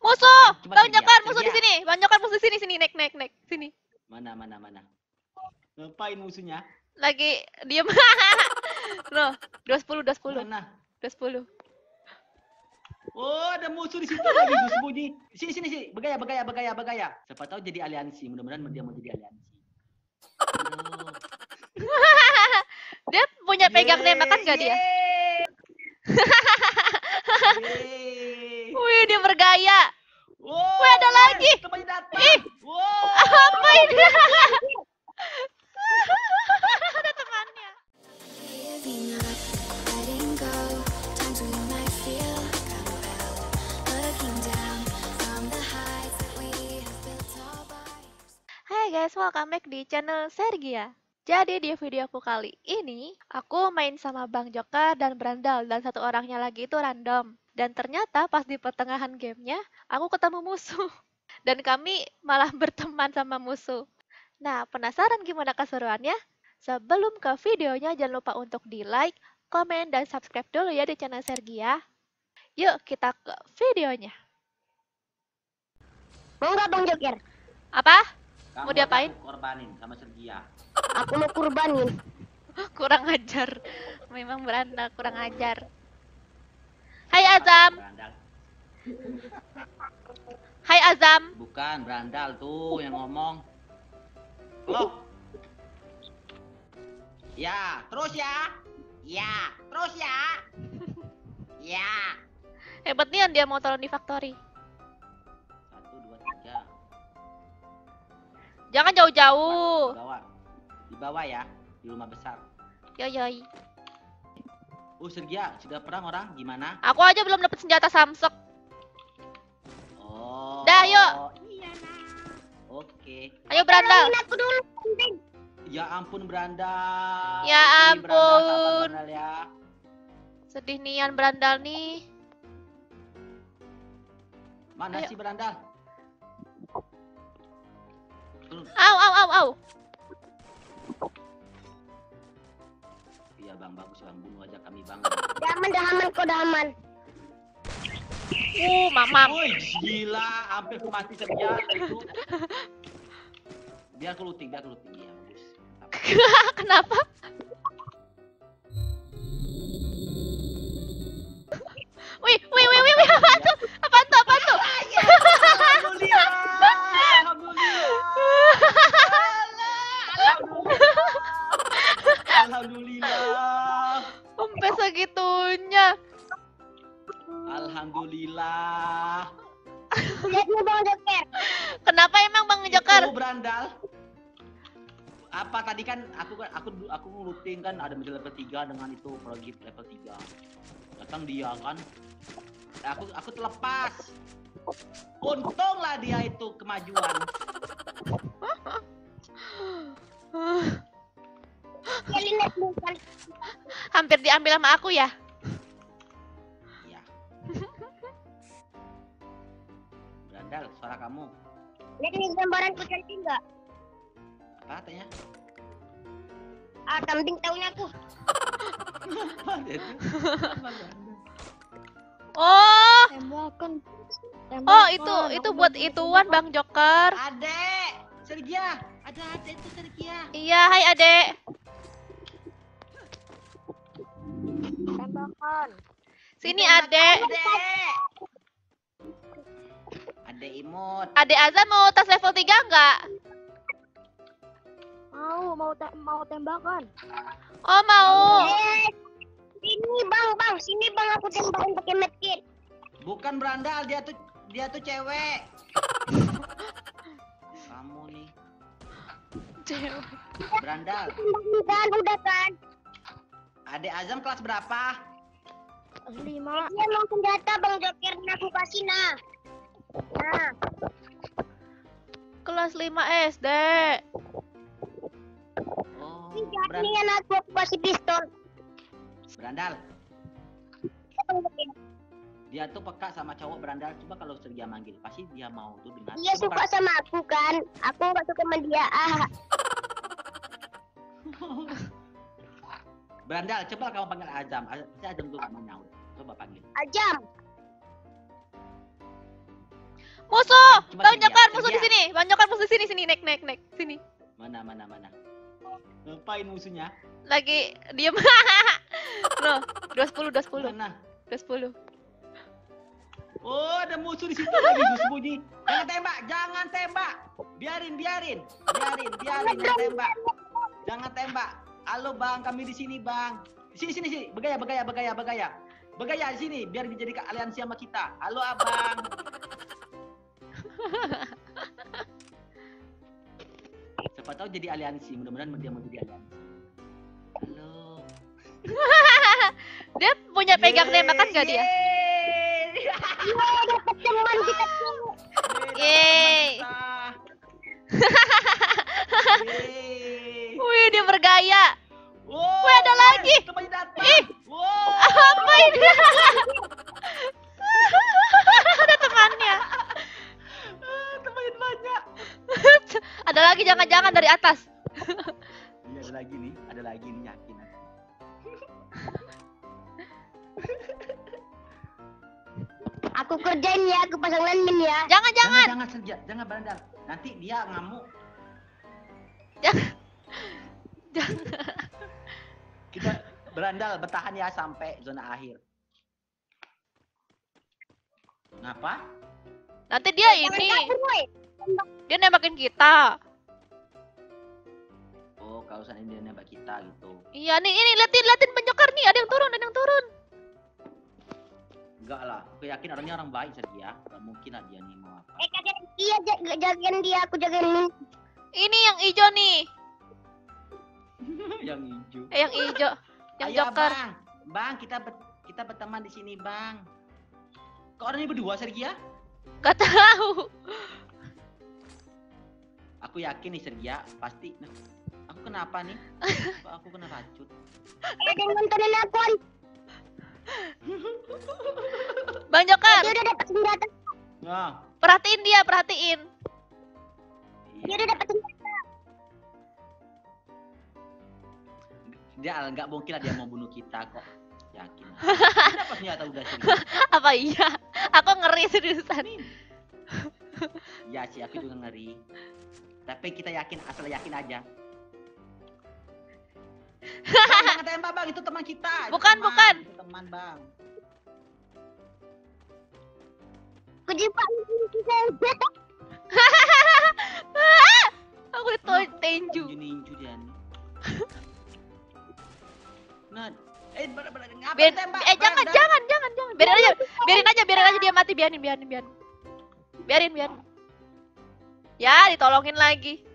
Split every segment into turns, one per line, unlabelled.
Musuh!
Coba
Bang
Sergia,
Jokar, musuh di
Sergia.
sini. Bang Jokar, musuh di sini, sini, naik, naik, naik. Sini.
Mana. Ngapain musuhnya?
Lagi diem. Loh, 210, 210.
Mana?
210.
Oh, ada musuh di situ lagi bersembunyi. Sini. Bagaya. Siapa tahu jadi aliansi. Mudah-mudahan dia mau jadi aliansi. Aduh.
Dia punya pegang tembakan gak dia? Wih, dia bergaya.
Wow,
Wih, ada lagi.
temannya datang.
Ih,
Wow.
apa ini? Ada temannya. Hai guys, welcome back di channel Sergia. Jadi di videoku kali ini, aku main sama Bang Joker dan Brandal, dan satu orangnya lagi itu random. Dan ternyata pas di pertengahan gamenya, aku ketemu musuh. Dan kami malah berteman sama musuh. Nah, penasaran gimana keseruannya? Sebelum ke videonya, jangan lupa untuk di like, komen, dan subscribe dulu ya di channel Sergia. Yuk, kita ke videonya.
Mau nggak Bang Joker?
Apa?
Kamu
Mau diapain?
aku korbanin sama Sergia.
Aku mau kurbanin.
Kurang ajar. Memang beranda kurang ajar. Hai Azam.
Berandal.
Hai Azam.
Bukan berandal tuh yang ngomong. Loh. Ya, terus ya. Ya, terus ya. Ya.
Hebat nih dia mau tolong di factory.
1, 2, 3.
Jangan jauh-jauh.
Di bawah ya, di rumah besar.
Yoi.
Sergia, sudah perang orang gimana?
Aku aja belum dapat senjata Samsek.
Oh.
Dah, yuk.
Iya, nah. Oke.
Ayo Brandal.
Tolongin aku dulu.
Ya ampun Brandal.
Ya
Ini Brandal, sabar
ampun.
Brandal ya.
Sedih nian Brandal nih.
Mana
Ayo.
sih Brandal? Turun.
Au.
Iya bang, bagus bang, bunuh aja kami bang.
Dah aman kok dah aman.
Mamam.
Woi gila, hampir aku mati Sergia itu. Biar aku looting ya bagus. Mantap.
Kenapa? Wih, apaan tuh?
Alhamdulillah. Alhamdulillah.
Sampai segitunya.
Alhamdulillah.
Lihat nih Bang Joker.
Kenapa emang Bang Joker?
Itu Brandal. Apa tadi kan aku ngeluting kan ada model level 3 dengan itu project level 3. Datang dia kan. Aku terlepas. Untunglah dia itu kemajuan.
Ya lihat bukan.
Hampir diambil sama aku ya.
Iya. Brandal, suara kamu.
Lihat nih gambaranku cantik nggak?
Apa katanya?
Kambing taunya aku.
Oh,
Tembakan.
itu buat ituan Bang Joker.
Adek, Sergia. Ada adek itu Sergia.
Iya, hai Adek.
Tembakan.
Sini Adek.
Adek imut.
Adek Azam mau tas level 3 enggak?
Mau tembakan.
Oh, mau.
Sini bang aku tembakin pakai medkit.
Bukan Brandal, dia tuh cewek. Kamu nih,
Cewek.
Brandal.
Kan udah kan.
Adek Azam kelas berapa?
5. Dia mau senjata Bang Joker aku kasih nah. Nah.
Kelas 5 SD.
Oh,
Ini jadinya aku kasih pistol.
Brandal. Dia tuh peka sama cowok Brandal. Coba kalau Sergia manggil, pasti dia mau tuh dengar.
Dia suka sama aku kan. Aku nggak suka sama dia.
Brandal, coba kamu panggil Azam. Pasti Azam tuh gak mau nyaut. Coba panggil.
Ajam.
Musuh!
Coba
Bang
Sergia,
Jokar, musuh di
Sergia.
sini. Bang Jokar musuh sini, sini naik. Sini.
Mana. Ngapain musuhnya?
Lagi diem. Loh, 210.
Mana?
210.
Oh, ada musuh di situ lagi bersembunyi. Jangan tembak. Biarin. Jangan tembak. Halo Bang, kami di sini Bang. Sini. Begaya. Begaya di sini biar menjadi aliansi sama kita. Halo Abang. Siapa tahu jadi aliansi. Mudah-mudahan dia mau jadi aliansi. Halo.
Dia punya pegang tembakan gak dia?
Dapat teman kita.
Yeay. Wih, dia bergaya.
Wow,
Wih, ada lagi.
temannya datang.
Ih.
Wow.
Apa ini? Ada temannya.
Temannya banyak.
Ada lagi, jangan-jangan dari atas.
Ini ada lagi nih yakin aku.
Aku kerjain ya, aku pasang landmin ya.
Jangan.
Jangan Sergia, jangan berandal. Nanti dia ngamuk.
Jangan.
Kita berandal bertahan ya sampai zona akhir. Ngapa?
Nanti dia ini, dia nembakin kita.
Oh, kalau sana dia nembak kita gitu.
Iya nih, ini liatin Bang Jokar nih, ada yang turun.
Enggak lah, aku yakin orangnya orang baik Sergia. Gak mungkin lah dia nih mau apa.
Iya, jagain dia, aku jagain.
Ini yang hijau nih,
Yang hijau.
yang hijau, yang
Ayo,
Jokar.
Bang, kita berteman di sini, Bang. Kok orangnya berdua, Sergia?
Gak tahu.
Aku yakin nih, Sergia, pasti. Nah, aku kenapa nih? Kok aku kena racun?
Ada yang nontonin aku.
Bang Jokar,
Dia udah dapat senjata.
Nah,
perhatiin dia.
Dia udah dapat senjata.
dia nggak mungkin lah dia mau bunuh kita kok. Yakin. Dia dapat senjata udah Sergia.
Apa iya? Aku ngeri seriusan.
Ya sih, aku juga ngeri. Tapi kita yakin, asal yakin aja. Bang, jangan tembak Bang, itu teman kita. Itu
Bukan.
Itu teman Bang.
Aku jebak kita.
Aku tenju.
Ninju dia nih. Nah, ngapa
Biar,
tembak?
jangan. Biarin aja dia mati, biarin. Ya, ditolongin lagi.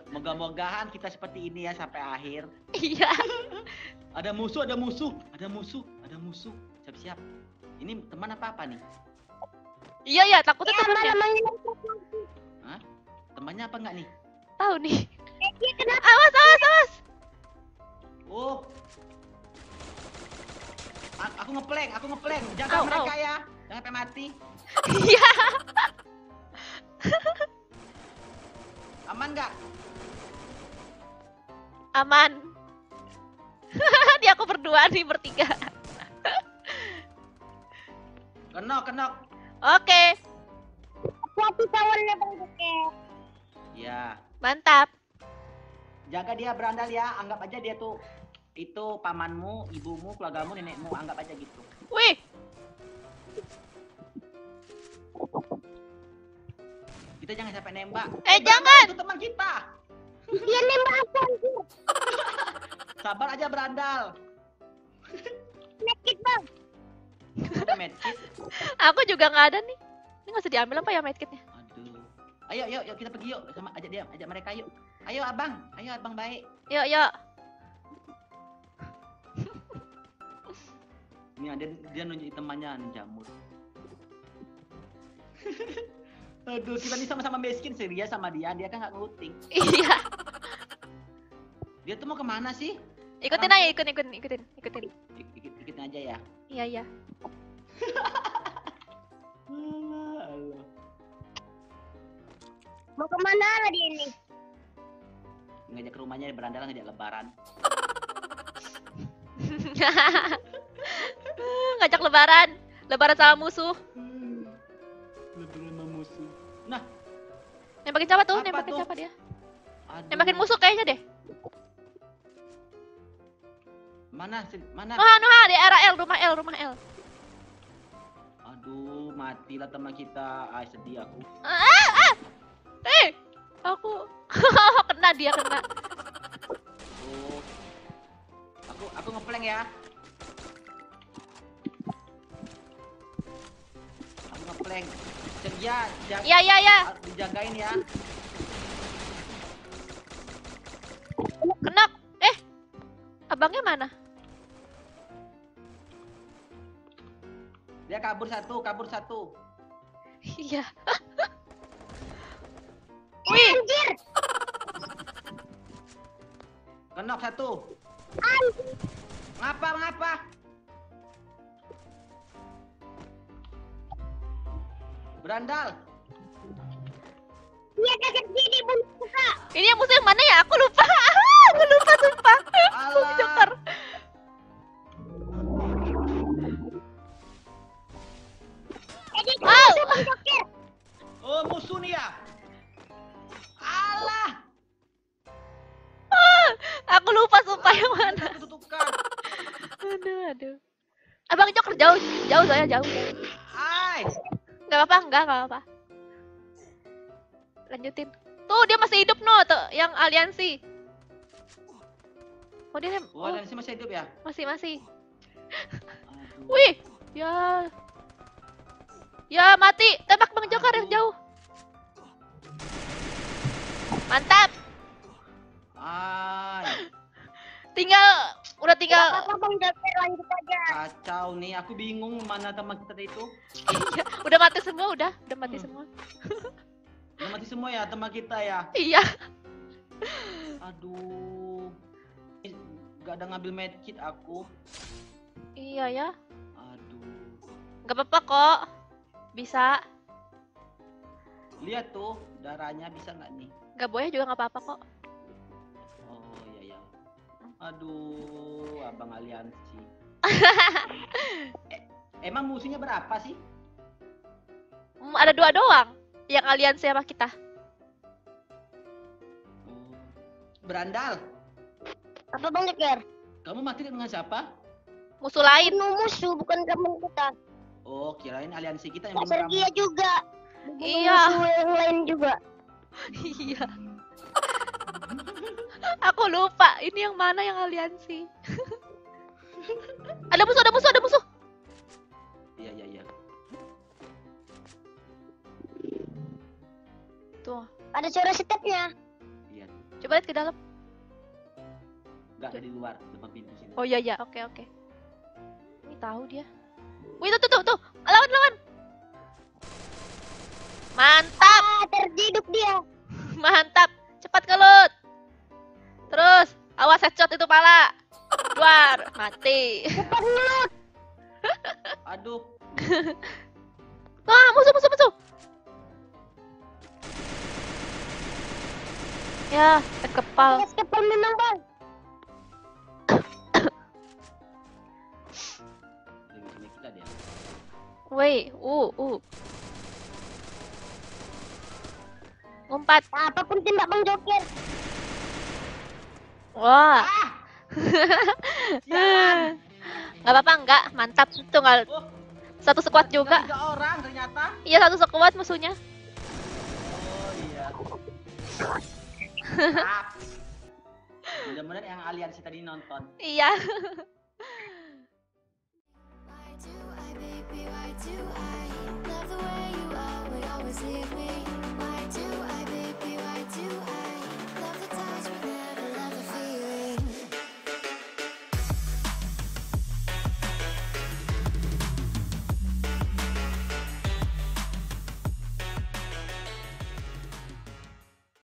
Moga-mogahan kita seperti ini ya sampai akhir.
Iya.
Ada musuh. Siap-siap. Ini teman apa nih?
Iya, takutnya temennya.
Hah? Temannya apa enggak nih?
Tahu nih.
Dia kenapa?
Awas.
Oh. Aku ngeplank. Jaga
Au,
mereka ya. Jangan sampai mati.
Iya.
Aman nggak?
Aman. Dia aku berdua nih, bertiga.
Kenok.
Oke,
Hati kawannya Bang Joker.
Ya.
mantap.
Jaga dia berandal ya. Anggap aja dia tuh itu pamanmu, ibumu, keluargamu, nenekmu. Anggap aja gitu.
Wih,
Kita jangan sampai nembak.
jangan.
Itu teman kita.
Dia nembak aku.
Sabar aja berandal.
Medkit Bang.
Ada medkit.
Aku juga nggak ada nih. Ini nggak usah diambil apa ya medkitnya?
Aduh. Ayo kita pergi yuk sama ajak mereka yuk. Ayo abang baik.
Yuk.
Ini dia nunjuk temannya nih jamur. Aduh, kita nih sama-sama miskin Sergia sama dia kan nggak ngeluting.
Iya.
Dia tuh mau kemana sih?
Ikutin aja, ikutin.
Ikutin aja ya.
Iya.
Alah.
Mau kemana lah dia ini?
Ngajak ke rumahnya berandal ngajak lebaran.
Ngajak lebaran sama musuh. Nembakin siapa tuh?
Apa
Nembakin
tuh?
siapa dia?
Aduh.
Nembakin musuh kayaknya deh.
Mana? Mana?
Noha, di area L, rumah L.
Aduh, matilah teman kita. Ah, sedih aku.
Aku kena dia kena.
Oh. Aku ngeplank ya. Aku ngeplank. Ya,
Iya.
harus dijagain ya.
Kena. Abangnya mana?
Dia kabur satu.
Iya. Wih,
Anjir.
Kenok satu.
Anjir.
Ngapa? Berandal.
Dia kaget gini buka.
ini yang musuh yang mana ya? Aku lupa. Aku lupa sumpah.
Alah.
Joker.
Jadi
Wow.
itu Bang Joker.
Oh, musuh nih ya. Alah.
Aku lupa sumpah yang mana.
Tutupkan.
Aduh. Abang Joker jauh saya jauh.
Ai.
Enggak apa-apa. Lanjutin. Tuh dia masih hidup no, tuh yang aliansi. Oh dia
Wah, dan masih hidup ya?
masih.
Aduh.
Wih, ya mati. Tembak Bang Joker yang
Aduh.
jauh. Mantap.
Ai.
Udah tinggal.
Apa Bang Joker lanjut aja.
Kacau nih, aku bingung mana teman kita itu.
Udah mati semua, udah mati semua.
Udah mati semua ya teman kita ya.
Iya.
Aduh. Gak ada ngambil medkit aku.
Iya ya.
Aduh.
Gak apa-apa kok. Bisa.
Lihat tuh, darahnya bisa nggak nih?
Gak boleh juga gak apa-apa kok.
Oh iya. Aduh, abang aliansi. Emang musuhnya berapa sih?
Ada 2 doang. Yang aliansi sama kita.
Oh. Berandal,
Apa Bang Joker?
kamu mati dengan siapa?
Musuh lain.
Bunuh musuh bukan teman kita.
Oh, kirain aliansi kita yang
Kak
bunuh kamu.
Sergia juga. Bunuh
Iya.
musuh yang lain juga.
Iya. Aku lupa. Ini yang mana yang aliansi? Ada musuh.
Iya.
Tuh.
Ada suara stepnya.
Iya.
Coba lihat ke dalam.
Nggak ada di luar, depan pintu sini.
Oh iya. Oke. Ini tahu dia. Wih, tuh. Lawan. Mantap.
Terhidup dia.
Mantap. Cepat kelut. Terus, awas headshot itu pala. Keluar, mati.
Cepat ngelut.
Aduh,
Wah, musuh. Ya, kepal.
Yes, kepal memang Bang.
dari sini kita dia.
Woi, Ngumpat.
Apapun tembak Bang Joker.
Wah.
Ah! Sialan.
Nggak apa-apa, enggak. Mantap. Tinggal
Oh,
satu squad juga.
3 orang ternyata.
Iya, satu squad musuhnya.
Oh iya. Maaf. Mudah-mudahan yang aliansi tadi nonton.
Iya.
Why do I, baby, why do I love the way